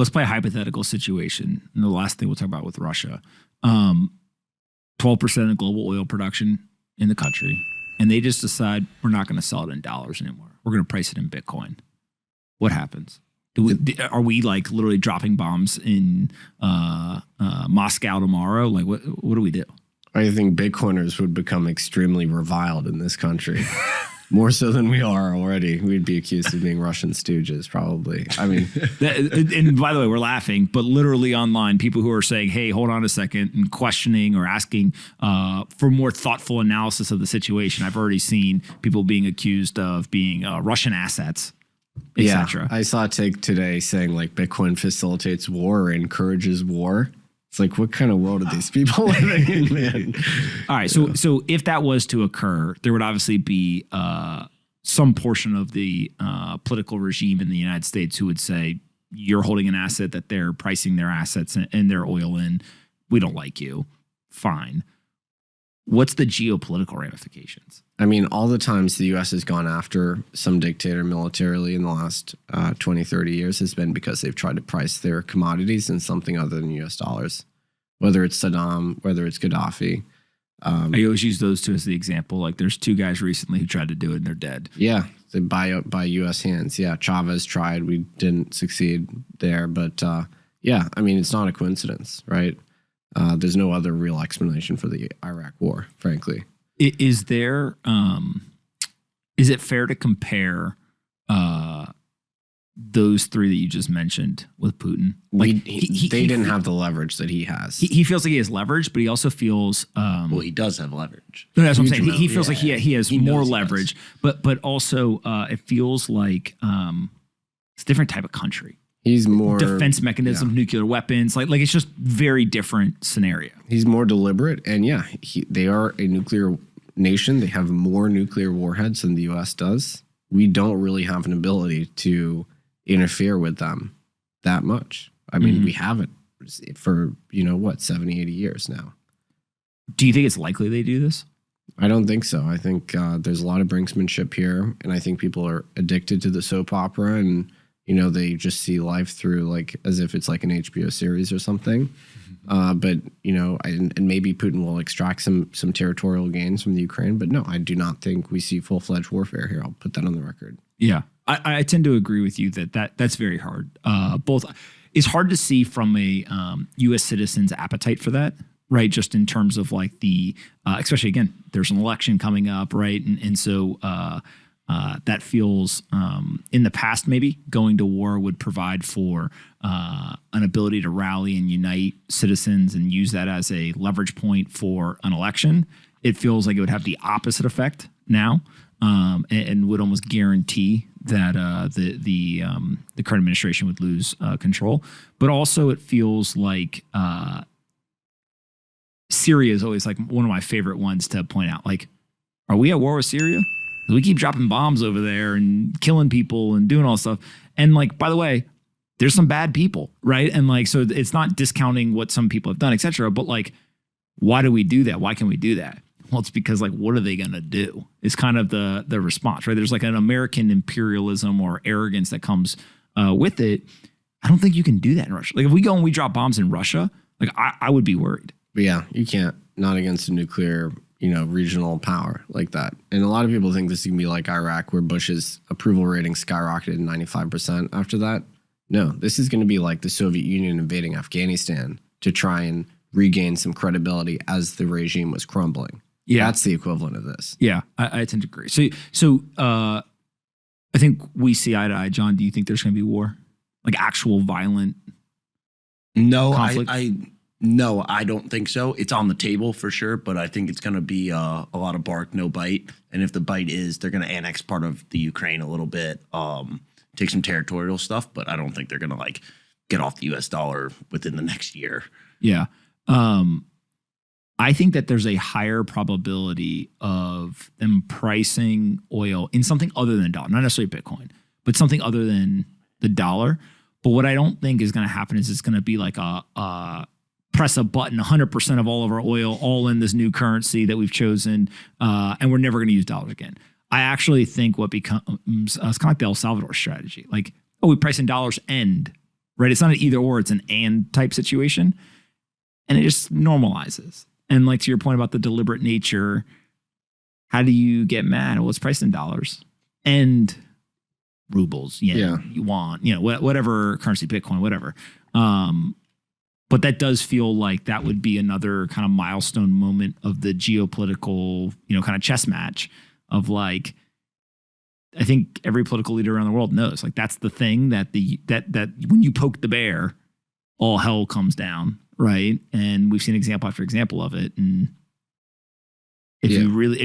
let's play a hypothetical situation. And the last thing we'll talk about with Russia, 12% of global oil production in the country, and they just decide we're not going to sell it in dollars anymore. We're going to price it in Bitcoin. What happens? Are we like literally dropping bombs in Moscow tomorrow? Like, what do we do? I think Bitcoiners would become extremely reviled in this country. More so than we are already. We'd be accused of being Russian stooges, probably. I mean, and by the way, we're laughing, but literally online, people who are saying, hey, hold on a second, and questioning or asking for more thoughtful analysis of the situation. I've already seen people being accused of being Russian assets, etc. I saw a take today saying like Bitcoin facilitates war or encourages war. It's like, what kind of world are these people living in, man? All right. So if that was to occur, there would obviously be some portion of the political regime in the United States who would say, you're holding an asset that they're pricing their assets and their oil in. We don't like you. Fine. What's the geopolitical ramifications? I mean, all the times the U.S. has gone after some dictator militarily in the last 20, 30 years has been because they've tried to price their commodities in something other than U.S. dollars, whether it's Saddam, whether it's Gaddafi. I always use those two as the example. Like there's two guys recently who tried to do it and they're dead. Yeah, they buy up by U.S. hands. Yeah, Chavez tried. We didn't succeed there. But yeah, I mean, it's not a coincidence, right? There's no other real explanation for the Iraq war, frankly. Is there, is it fair to compare those three that you just mentioned with Putin? Like they didn't have the leverage that he has. He feels like he has leverage, but he also feels well, he does have leverage. No, that's what I'm saying. He feels like he has more leverage, but also it feels like it's a different type of country. He's more defense mechanism, nuclear weapons, like it's just very different scenario. He's more deliberate, and yeah, they are a nuclear nation. They have more nuclear warheads than the U.S. does. We don't really have an ability to interfere with them that much. I mean, we haven't for 70, 80 years now. Do you think it's likely they do this? I don't think so. I think there's a lot of brinksmanship here, and I think people are addicted to the soap opera and. They just see life through like as if it's like an HBO series or something. But and maybe Putin will extract some territorial gains from the Ukraine. But no, I do not think we see full-fledged warfare here. I'll put that on the record. Yeah, I tend to agree with you that's very hard. Both it's hard to see from a U.S. citizen's appetite for that. Right, just in terms of like the especially again, there's an election coming up, right, and so. That feels in the past maybe going to war would provide for an ability to rally and unite citizens and use that as a leverage point for an election. It feels like it would have the opposite effect now and would almost guarantee that the current administration would lose control. But also it feels like Syria is always like one of my favorite ones to point out. Like, are we at war with Syria? We keep dropping bombs over there and killing people and doing all this stuff. And like, by the way, there's some bad people, right? And like, so it's not discounting what some people have done, et cetera. But like, why do we do that? Why can we do that? Well, it's because like, what are they going to do? It's kind of the response, right? There's like an American imperialism or arrogance that comes with it. I don't think you can do that in Russia. Like if we go and we drop bombs in Russia, like I would be worried. But yeah, you can't, not against a nuclear regional power like that. And a lot of people think this is going to be like Iraq, where Bush's approval rating skyrocketed 95% after that. No, this is going to be like the Soviet Union invading Afghanistan to try and regain some credibility as the regime was crumbling. Yeah. That's the equivalent of this. Yeah, I tend to agree. So I think we see eye to eye. John, do you think there's going to be war? Like actual violent conflict? No, I don't think so. It's on the table for sure, but I think it's going to be a lot of bark, no bite. And if the bite is, they're going to annex part of the Ukraine a little bit, take some territorial stuff, but I don't think they're going to like get off the US dollar within the next year. Yeah. I think that there's a higher probability of them pricing oil in something other than dollar, not necessarily Bitcoin, but something other than the dollar. But what I don't think is going to happen is it's going to be like a press a button, 100% of all of our oil, all in this new currency that we've chosen, and we're never going to use dollars again. I actually think what becomes it's kind of like the El Salvador strategy. Like, we price in dollars and right? It's not an either or, it's an and type situation. And it just normalizes. And like to your point about the deliberate nature, how do you get mad? Well, it's priced in dollars and rubles, yuan, whatever currency, Bitcoin, whatever. But that does feel like that would be another kind of milestone moment of the geopolitical, kind of chess match of like, I think every political leader around the world knows, like that's the thing that that when you poke the bear, all hell comes down, right? And we've seen example after example of it. And if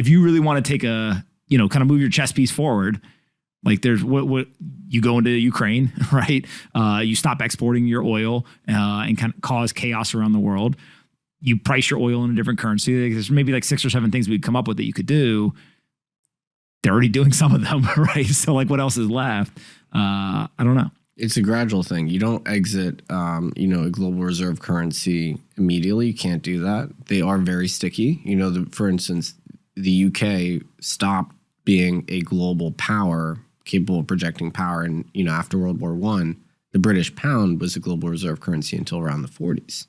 you really want to take a, kind of move your chess piece forward, like there's what you go into Ukraine, right? You stop exporting your oil and kind of cause chaos around the world. You price your oil in a different currency. There's maybe like 6 or 7 things we'd come up with that you could do. They're already doing some of them, right? So like what else is left? I don't know. It's a gradual thing. You don't exit, a global reserve currency immediately. You can't do that. They are very sticky. For instance, the UK stopped being a global power capable of projecting power. And, after World War I, the British pound was a global reserve currency until around the 40s.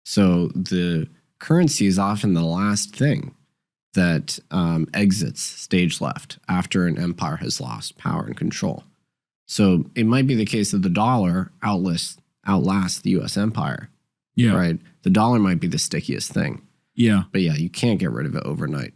So the currency is often the last thing that exits stage left after an empire has lost power and control. So it might be the case that the dollar outlasts the U.S. empire. Yeah. Right. The dollar might be the stickiest thing. Yeah. But yeah, you can't get rid of it overnight.